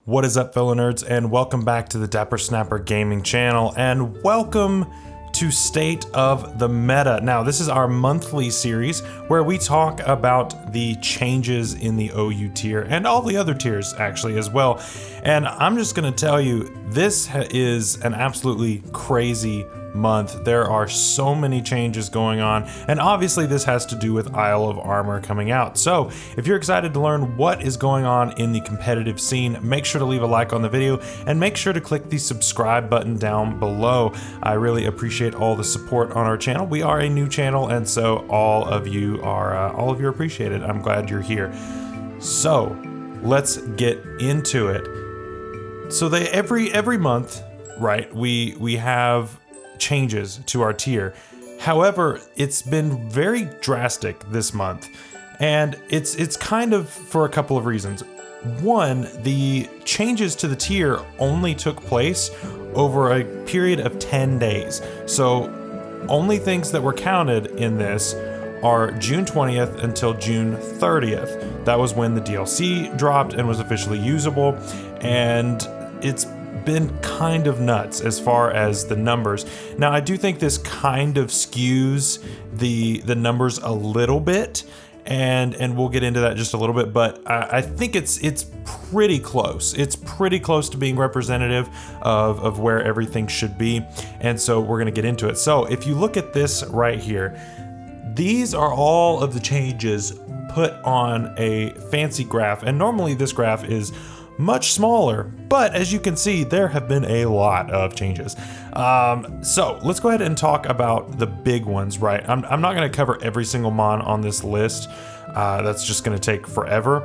What is up, fellow nerds, and welcome back to the Dapper Snapper Gaming channel, and welcome to State of the Meta. Now, this is our monthly series where we talk about the changes in the OU tier and all the other tiers actually as well. And I'm just going to tell you, this is an absolutely crazy month. There are so many changes going on, and obviously this has to do with Isle of Armor coming out. So if you're excited to learn what is going on in the competitive scene, make sure to leave a like on the video and make sure to click the subscribe button down below. I really appreciate all the support on our channel. We are a new channel, and so all of you are appreciated. I'm glad you're here. So let's get into it. So every month, right, we have changes to our tier. However, it's been very drastic this month, and it's kind of for a couple of reasons. One, the changes to the tier only took place over a period of 10 days. So only things that were counted in this are June 20th until June 30th. That was when the DLC dropped and was officially usable, and it's been kind of nuts as far as the numbers. Now, I do think this kind of skews the numbers a little bit, and we'll get into that just a little bit, but I think it's pretty close. It's pretty close to being representative of where everything should be, and so we're gonna get into it. So if you look at this right here, these are all of the changes put on a fancy graph, and normally this graph is much smaller, but as you can see, there have been a lot of changes. So let's go ahead and talk about the big ones, right? I'm not gonna cover every single mon on this list. That's just gonna take forever.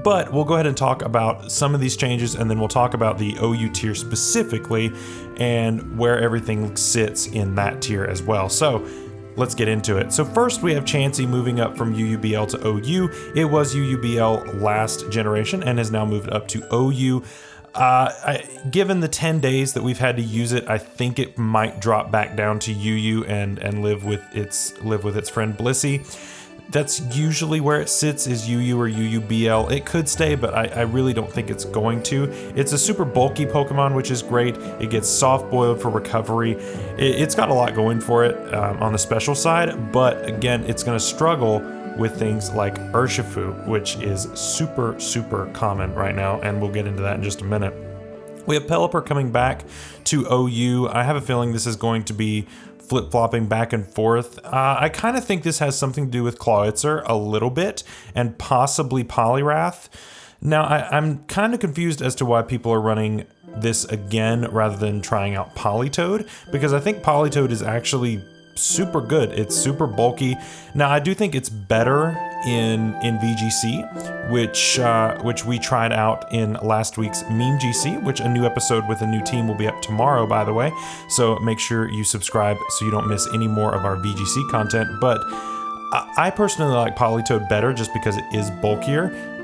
But we'll go ahead and talk about some of these changes, and then we'll talk about the OU tier specifically and where everything sits in that tier as well. So let's get into it. So first we have Chansey moving up from UUBL to OU. It was UUBL last generation and has now moved up to OU. Given the 10 days that we've had to use it, I think it might drop back down to UU and live with its friend Blissey. That's usually where it sits, is UU or UUBL. It could stay, but I really don't think it's going to. It's a super bulky Pokemon, which is great. It gets soft boiled for recovery. It's got a lot going for it on the special side, but again, it's going to struggle with things like Urshafu, which is super, super common right now, and we'll get into that in just a minute. We have Pelipper coming back to OU. I have a feeling this is going to be flip-flopping back and forth. I kind of think this has something to do with Cloister a little bit, and possibly Poliwrath. Now, I'm kind of confused as to why people are running this again rather than trying out Politoed, because I think Politoed is actually super good. It's super bulky. Now, I do think it's better in VGC, which we tried out in last week's Meme GC, which a new episode with a new team will be up tomorrow, by the way. So make sure you subscribe so you don't miss any more of our VGC content. But I personally like Politoed better just because it is bulkier.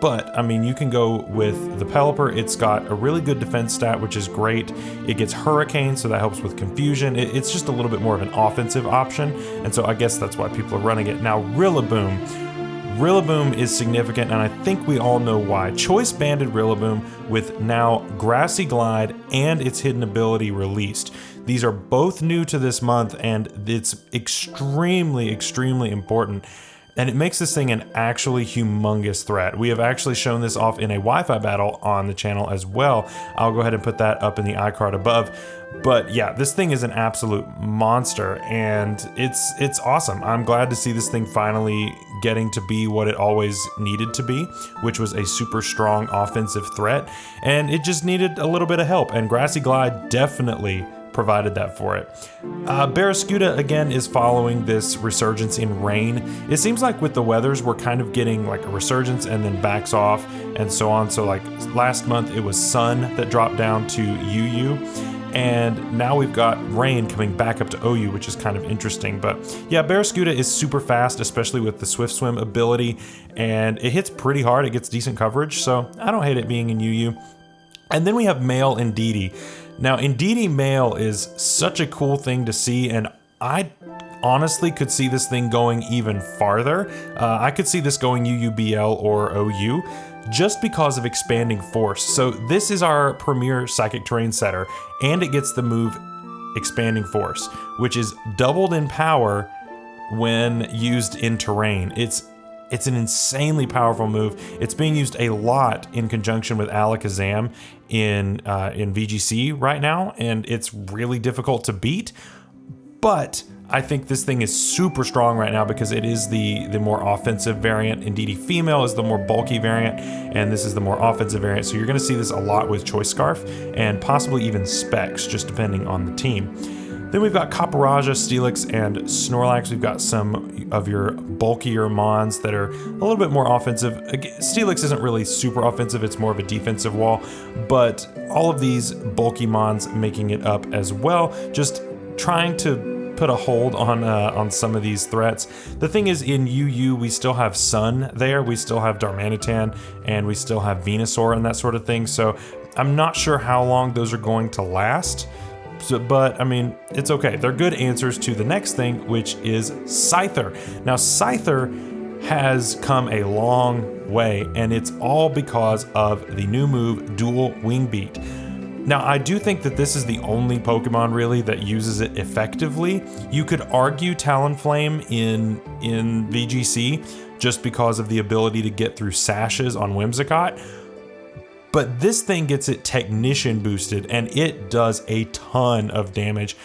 But I mean, you can go with the Pelipper. It's got a really good defense stat, which is great. It gets Hurricane, so that helps with confusion. It's just a little bit more of an offensive option, and so I guess that's why people are running it. Now, Rillaboom is significant, and I think we all know why. Choice banded Rillaboom with now Grassy Glide and its hidden ability released. These are both new to this month, and it's extremely, extremely important. And it makes this thing an actually humongous threat. We have actually shown this off in a Wi-Fi battle on the channel as well. I'll go ahead and put that up in the iCard above. But yeah, this thing is an absolute monster, and it's awesome. I'm glad to see this thing finally getting to be what it always needed to be, which was a super strong offensive threat. And it just needed a little bit of help, and Grassy Glide definitely provided that for it. Barraskewda again is following this resurgence in rain. It seems like with the weathers we're kind of getting like a resurgence and then backs off and so on. So like last month it was sun that dropped down to UU, and now we've got rain coming back up to OU, which is kind of interesting. But yeah, Barraskewda is super fast, especially with the Swift Swim ability, and it hits pretty hard. It gets decent coverage, so I don't hate it being in UU. And then we have Male Indeedee. Now, Indeedee Male is such a cool thing to see, and I honestly could see this thing going even farther. I could see this going UUBL or OU, just because of Expanding Force. So this is our premier Psychic Terrain setter, and it gets the move Expanding Force, which is doubled in power when used in terrain. It's an insanely powerful move. It's being used a lot in conjunction with Alakazam in VGC right now, and it's really difficult to beat. But I think this thing is super strong right now because it is the more offensive variant. Indeedee Female is the more bulky variant, and this is the more offensive variant. So you're going to see this a lot with Choice Scarf and possibly even Specs, just depending on the team. Then we've got Copperajah, Steelix, and Snorlax. We've got some of your bulkier Mons that are a little bit more offensive. Steelix isn't really super offensive, it's more of a defensive wall, but all of these bulky Mons making it up as well, just trying to put a hold on some of these threats. The thing is, in UU, we still have Sun there, we still have Darmanitan, and we still have Venusaur and that sort of thing, so I'm not sure how long those are going to last. But I mean, it's okay. They're good answers to the next thing, which is Scyther. Now, Scyther has come a long way, and it's all because of the new move, Dual Wing Beat. Now, I do think that this is the only Pokemon really that uses it effectively. You could argue Talonflame in VGC just because of the ability to get through sashes on Whimsicott. But this thing gets it Technician boosted, and it does a ton of damage.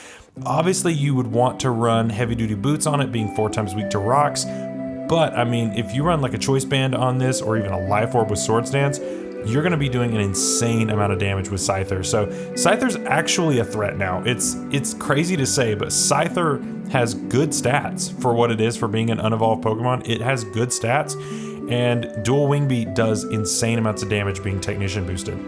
Obviously, you would want to run Heavy Duty Boots on it, being 4 times weak to rocks. But, I mean, if you run like a Choice Band on this, or even a Life Orb with Swords Dance, you're going to be doing an insane amount of damage with Scyther. So, Scyther's actually a threat now. It's crazy to say, but Scyther has good stats for what it is for being an unevolved Pokemon. It has good stats. And Dual Wing Beat does insane amounts of damage being Technician boosted.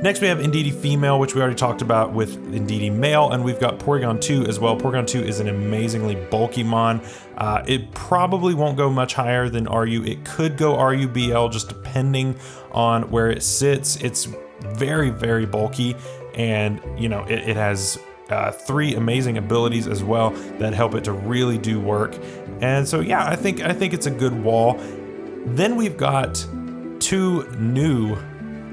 Next we have Indeedee Female, which we already talked about with Indeedee Male, and we've got Porygon 2 as well. Porygon 2 is an amazingly bulky Mon. It probably won't go much higher than RU. It could go RU-BL just depending on where it sits. It's very, very bulky, and you know, it has 3 amazing abilities as well that help it to really do work. And so yeah, I think it's a good wall. Then we've got 2 new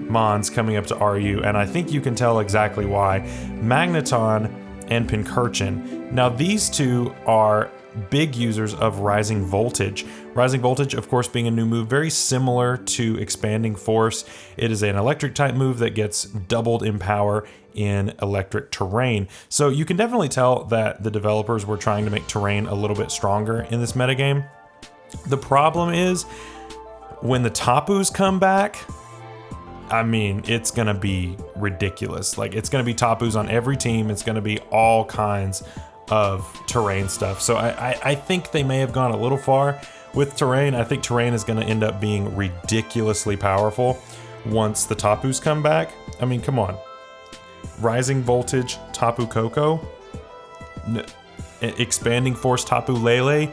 Mons coming up to RU, and I think you can tell exactly why. Magneton and Pincurchin. Now these 2 are big users of Rising Voltage. Rising Voltage, of course, being a new move very similar to Expanding Force. It is an electric type move that gets doubled in power in electric terrain. So you can definitely tell that the developers were trying to make terrain a little bit stronger in this metagame. The problem is, when the Tapus come back, I mean, it's gonna be ridiculous. Like, it's gonna be Tapus on every team. It's gonna be all kinds of terrain stuff. So I think they may have gone a little far with terrain. I think terrain is gonna end up being ridiculously powerful once the Tapus come back. I mean, come on. Rising Voltage Tapu Koko, Expanding Force Tapu Lele.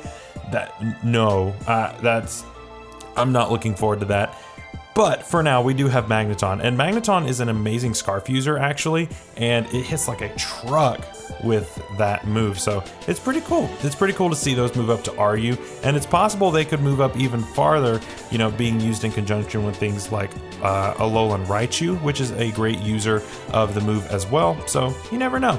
I'm not looking forward to that. But for now, we do have Magneton, and Magneton is an amazing Scarf user actually, and it hits like a truck with that move, so it's pretty cool. It's pretty cool to see those move up to RU, and it's possible they could move up even farther, you know, being used in conjunction with things like Alolan Raichu, which is a great user of the move as well, so you never know.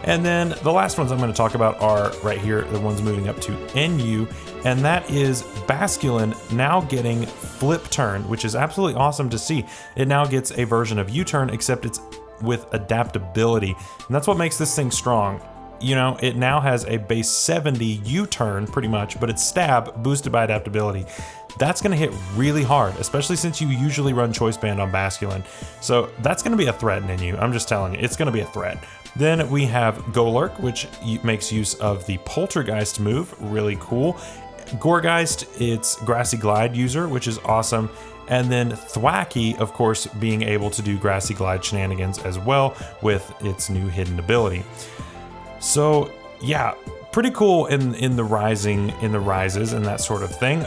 And then the last ones I'm going to talk about are right here, the ones moving up to NU, and that is Basculin now getting Flip Turn, which is absolutely awesome to see. It now gets a version of U-Turn, except it's with adaptability, and that's what makes this thing strong. You know, it now has a base 70 U-Turn pretty much, but it's Stab boosted by adaptability. That's going to hit really hard, especially since you usually run Choice Band on Basculin. So that's going to be a threat in NU. I'm just telling you, it's going to be a threat. Then we have Golurk, which makes use of the Poltergeist move, really cool. Gourgeist, it's Grassy Glide user, which is awesome. And then Thwackey, of course, being able to do Grassy Glide shenanigans as well with its new hidden ability. So yeah, pretty cool in the rises and that sort of thing.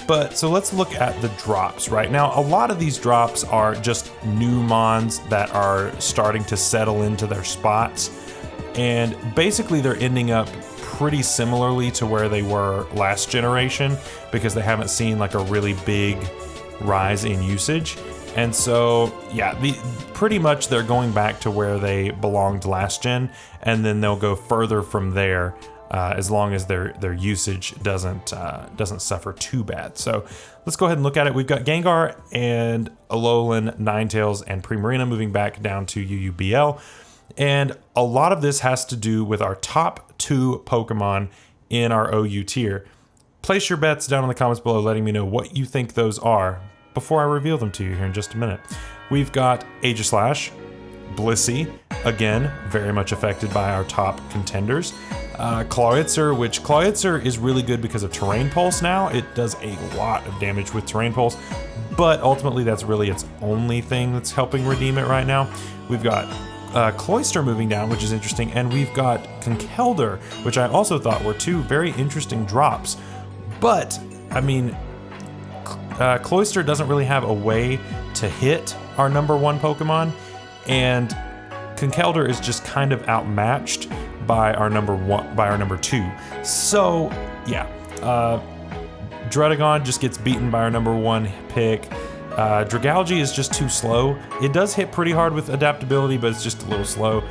But so let's look at the drops right now. A lot of these drops are just new Mons that are starting to settle into their spots, and basically they're ending up pretty similarly to where they were last generation, because they haven't seen like a really big rise in usage. And so, yeah, pretty much they're going back to where they belonged last gen, and then they'll go further from there as long as their usage doesn't suffer too bad. So let's go ahead and look at it. We've got Gengar and Alolan, Ninetales, and Primarina moving back down to UUBL. And a lot of this has to do with our top 2 Pokemon in our OU tier. Place your bets down in the comments below, letting me know what you think those are before I reveal them to you here in just a minute. We've got Aegislash, Blissey, again, very much affected by our top contenders. Cloister, which Cloister is really good because of Terrain Pulse now. It does a lot of damage with Terrain Pulse, but ultimately that's really its only thing that's helping redeem it right now. We've got Cloister moving down, which is interesting, and we've got Conkeldurr, which I also thought were 2 very interesting drops. But, I mean, Cloister doesn't really have a way to hit our number 1 Pokemon, and Conkeldurr is just kind of outmatched by our number 2. So, yeah, Druddigon just gets beaten by our number 1 pick. Dragalge is just too slow. It does hit pretty hard with adaptability, but it's just a little slow.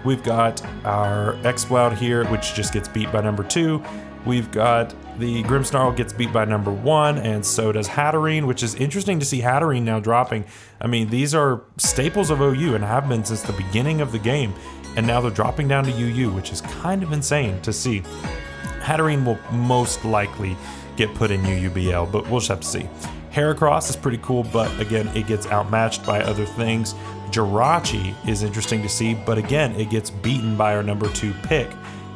We've got our Exploud here, which just gets beat by number 2. We've got the Grimmsnarl gets beat by number 1, and so does Hatterene, which is interesting to see Hatterene now dropping. I mean, these are staples of OU and have been since the beginning of the game, and now they're dropping down to UU, which is kind of insane to see. Hatterene will most likely get put in UUBL, but we'll just have to see. Heracross is pretty cool, but again, it gets outmatched by other things. Jirachi is interesting to see, but again, it gets beaten by our number 2 pick.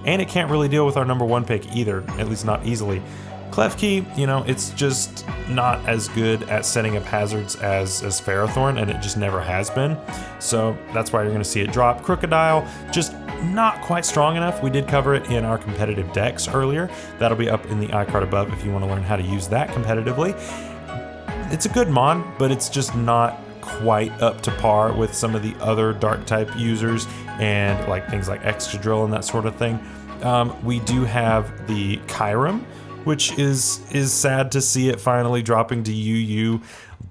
And it can't really deal with our number 1 pick either, at least not easily. Klefki, you know, it's just not as good at setting up hazards as Ferrothorn, and it just never has been. So that's why you're going to see it drop. Crocodile, just not quite strong enough. We did cover it in our competitive decks earlier. That'll be up in the iCard above if you want to learn how to use that competitively. It's a good mon, but it's just not quite up to par with some of the other dark type users and like things like Excadrill and that sort of thing. We do have the Kyurem, which is sad to see it finally dropping to UU,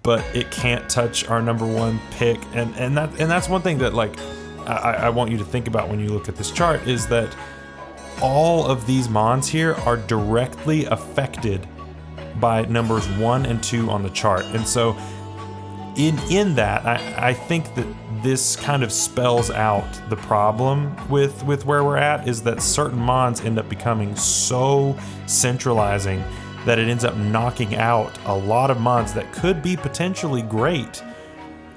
but it can't touch our number 1 pick, and that's one thing that like I want you to think about when you look at this chart, is that all of these mons here are directly affected by numbers 1 and 2 on the chart, and so in that, I think that this kind of spells out the problem with where we're at, is that certain mons end up becoming so centralizing that it ends up knocking out a lot of mons that could be potentially great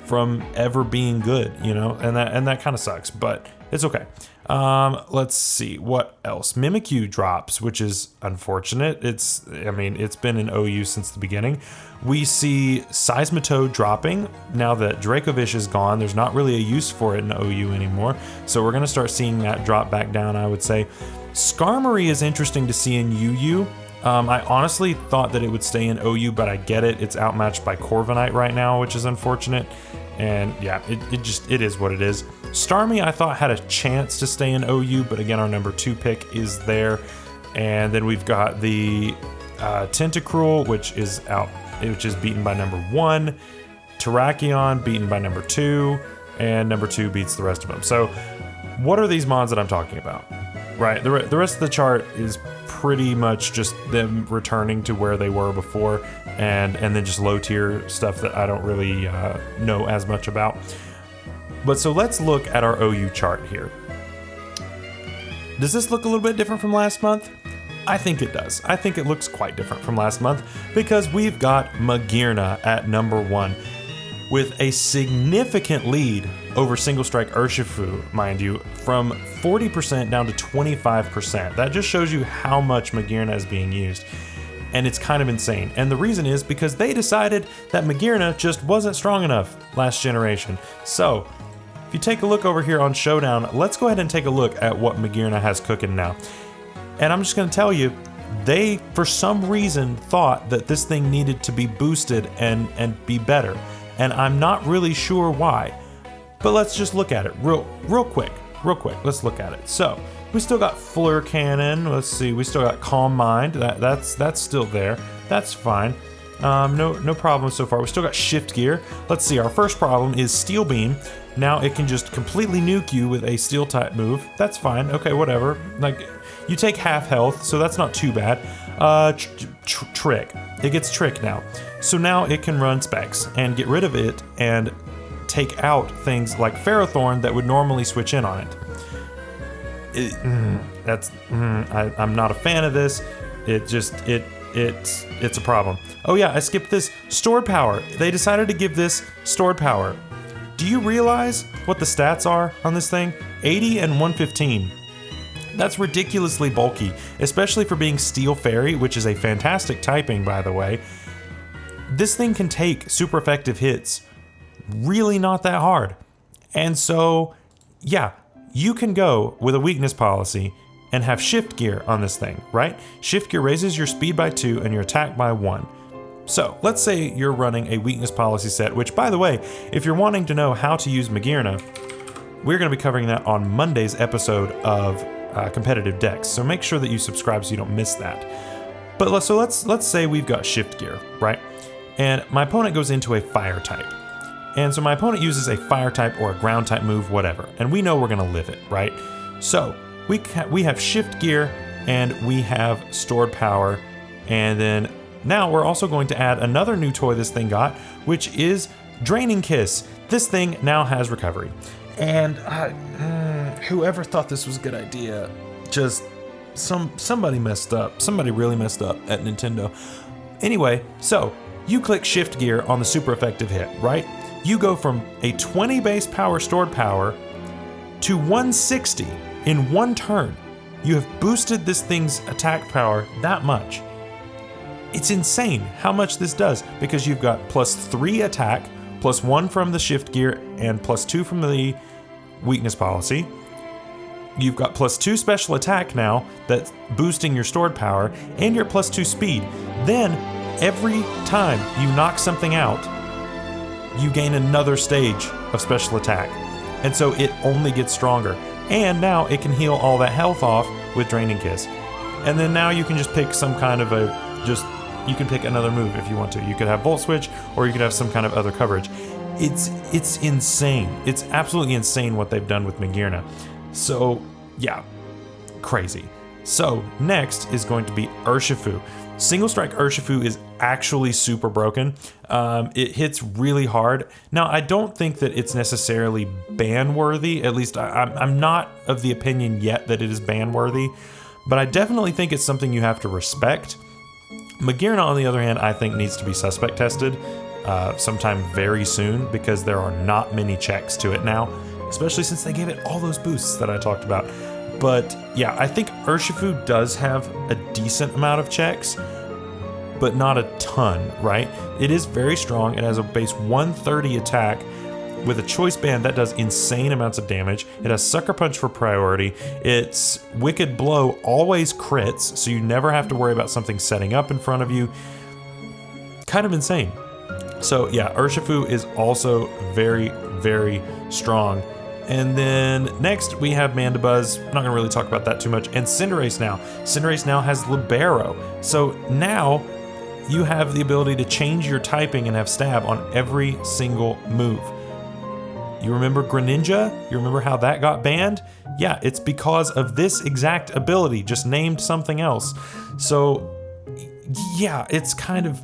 from ever being good, you know, and that kind of sucks, but it's okay. Let's see what else. Mimikyu drops, which is unfortunate. It's been in OU since the beginning. We see Seismitoad dropping now that Dracovish is gone. There's not really a use for it in OU anymore, so we're gonna start seeing that drop back down, I would say. Skarmory is interesting to see in UU. I honestly thought that it would stay in OU, but I get it. It's outmatched by Corviknight right now, which is unfortunate. And yeah, it is what it is. Starmie, I thought had a chance to stay in OU, but again, our number 2 pick is there. And then we've got the Tentacruel, which is beaten by number 1. Terrakion beaten by number 2, and number 2 beats the rest of them. So what are these mons that I'm talking about? Right, the rest of the chart is pretty much just them returning to where they were before, and then just low tier stuff that I don't really know as much about. But so let's look at our OU chart here. Does this look a little bit different from last month? I think it does. I think it looks quite different from last month because we've got Magearna at number 1 with a significant lead over Single Strike Urshafu, mind you, from 40% down to 25%. That just shows you how much Magearna is being used. And it's kind of insane. And the reason is because they decided that Magearna just wasn't strong enough last generation. So, if you take a look over here on Showdown, let's go ahead and take a look at what Magearna has cooking now. And I'm just gonna tell you, they, for some reason, thought that this thing needed to be boosted and be better. And I'm not really sure why. But let's just look at it real quick. Let's look at it. So, we still got Fleur Cannon. Let's see, we still got Calm Mind. That's still there. That's fine. No problem so far. We still got Shift Gear. Let's see, our first problem is Steel Beam. Now it can just completely nuke you with a Steel type move. That's fine, okay, whatever. Like, you take half health, so that's not too bad. Trick. It gets Trick now. So now it can run Specs and get rid of it and take out things like Ferrothorn that would normally switch in on it. I'm not a fan of this. It's a problem. Oh yeah, I skipped this. Stored Power. They decided to give this Stored Power. Do you realize what the stats are on this thing? 80 and 115. That's ridiculously bulky, especially for being Steel Fairy, which is a fantastic typing, by the way. This thing can take super effective hits really not that hard. And so, yeah, you can go with a weakness policy and have Shift Gear on this thing, right? Shift Gear raises your speed by 2 and your attack by 1. So let's say you're running a weakness policy set, which, by the way, if you're wanting to know how to use Magearna, we're going to be covering that on Monday's episode of Competitive Decks. So make sure that you subscribe so you don't miss that. But let's say we've got Shift Gear, right? And my opponent goes into a Fire type. And so my opponent uses a Fire type or a Ground type move, whatever. And we know we're going to live it, right? So we have Shift Gear and we have Stored Power. And then now we're also going to add another new toy this thing got, which is Draining Kiss. This thing now has Recovery. And whoever thought this was a good idea, just somebody messed up. Somebody really messed up at Nintendo. Anyway, so you click Shift Gear on the super effective hit, right? You go from a 20 base power Stored Power to 160 in one turn. You have boosted this thing's attack power that much. It's insane how much this does, because you've got +3 attack, +1 from the Shift Gear, and +2 from the weakness policy. You've got +2 special attack now that's boosting your Stored Power, and your +2 speed. Then every time you knock something out, you gain another stage of special attack. And so it only gets stronger. And now it can heal all that health off with Draining Kiss. And then now you can just pick some kind of you can pick another move if you want to. You could have Volt Switch, or you could have some kind of other coverage. It's insane. It's absolutely insane what they've done with Magearna. So yeah, crazy. So next is going to be Urshafu. Single Strike Urshafu is actually super broken. It hits really hard. Now, I don't think that it's necessarily ban-worthy. At least I'm not of the opinion yet that it is ban-worthy, but I definitely think it's something you have to respect. Magearna, on the other hand, I think needs to be suspect tested sometime very soon, because there are not many checks to it now, especially since they gave it all those boosts that I talked about. But yeah, I think Urshafu does have a decent amount of checks, but not a ton, right? It is very strong. It has a base 130 attack with a choice band that does insane amounts of damage. It has Sucker Punch for priority. Its Wicked Blow always crits, so you never have to worry about something setting up in front of you. Kind of insane. So yeah, Urshafu is also very, very strong. And then next we have Mandibuzz. I'm not gonna really talk about that too much. And Cinderace now. Cinderace now has Libero. So now you have the ability to change your typing and have stab on every single move. You remember Greninja? You remember how that got banned? Yeah, it's because of this exact ability, just named something else. So yeah, it's kind of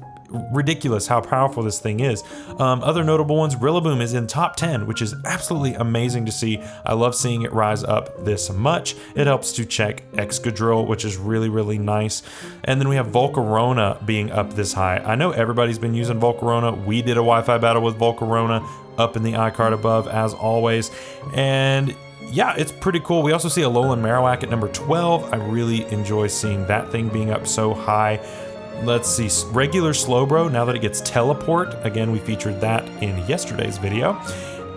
ridiculous how powerful this thing is. Other notable ones, Rillaboom is in top 10, which is absolutely amazing to see. I love seeing it rise up this much. It helps to check Excadrill, which is really, really nice. And then we have Volcarona being up this high. I know everybody's been using Volcarona. We did a Wi-Fi battle with Volcarona up in the iCard above, as always. And yeah, it's pretty cool. We also see a Alolan Marowak at number 12. I really enjoy seeing that thing being up so high. Let's see, regular Slowbro, now that it gets Teleport. Again, we featured that in yesterday's video.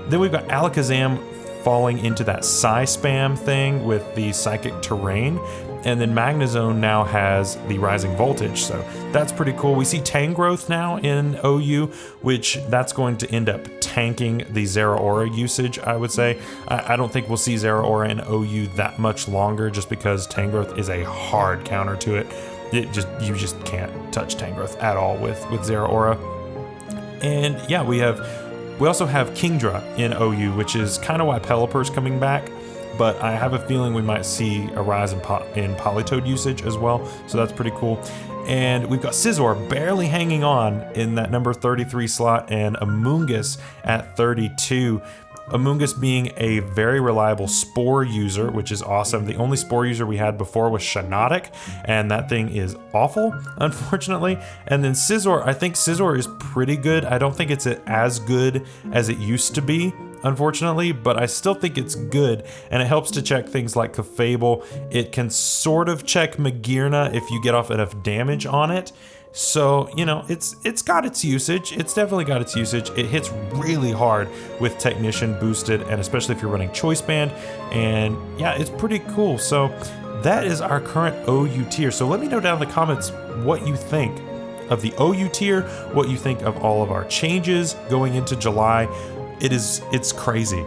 Then we've got Alakazam falling into that Psy Spam thing with the Psychic Terrain. And then Magnezone now has the Rising Voltage, so that's pretty cool. We see Tangrowth now in OU, which that's going to end up tanking the Zeraora usage, I would say. I don't think we'll see Zeraora in OU that much longer, just because Tangrowth is a hard counter to it. you just can't touch Tangrowth at all with Zeraora. And yeah, we also have Kingdra in OU, which is kind of why Pelipper's coming back. But I have a feeling we might see a rise in Politoed usage as well, so that's pretty cool. And we've got Scissor barely hanging on in that number 33 slot, and Amoonguss at 32. Amoonguss being a very reliable Spore user, which is awesome. The only Spore user we had before was Shiinotic, and that thing is awful, unfortunately. And then Scizor, I think Scizor is pretty good. I don't think it's as good as it used to be, unfortunately, but I still think it's good, and it helps to check things like Clefable. It can sort of check Magearna if you get off enough damage on it. So, you know, it's got its usage. It's definitely got its usage. It hits really hard with Technician boosted, and especially if you're running Choice Band. And yeah, it's pretty cool. So that is our current OU tier. So let me know down in the comments what you think of the OU tier, what you think of all of our changes going into July. It's crazy.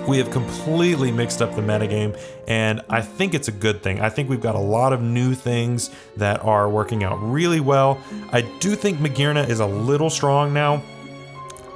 We have completely mixed up the metagame, and I think it's a good thing. I think we've got a lot of new things that are working out really well. I do think Magearna is a little strong now,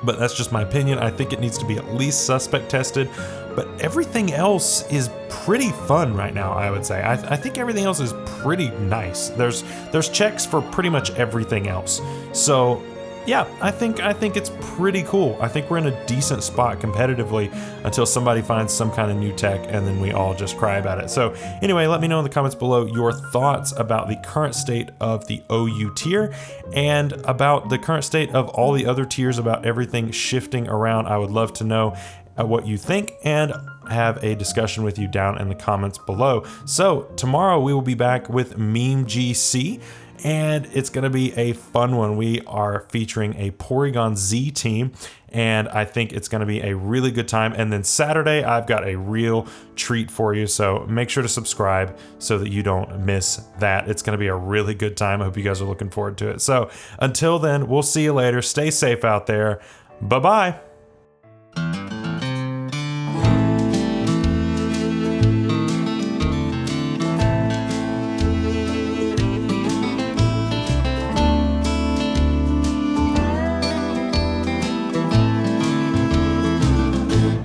but that's just my opinion. I think it needs to be at least suspect tested, but everything else is pretty fun right now, I would say. I think everything else is pretty nice. There's checks for pretty much everything else. So yeah, I think it's pretty cool. I think we're in a decent spot competitively until somebody finds some kind of new tech, and then we all just cry about it. So anyway, let me know in the comments below your thoughts about the current state of the OU tier and about the current state of all the other tiers, about everything shifting around. I would love to know what you think and have a discussion with you down in the comments below. So tomorrow we will be back with Meme GC, and it's going to be a fun one. We are featuring a Porygon Z team, and I think it's going to be a really good time. And then Saturday, I've got a real treat for you, so make sure to subscribe so that you don't miss that. It's going to be a really good time. I hope you guys are looking forward to it. So until then, we'll see you later. Stay safe out there. Bye-bye.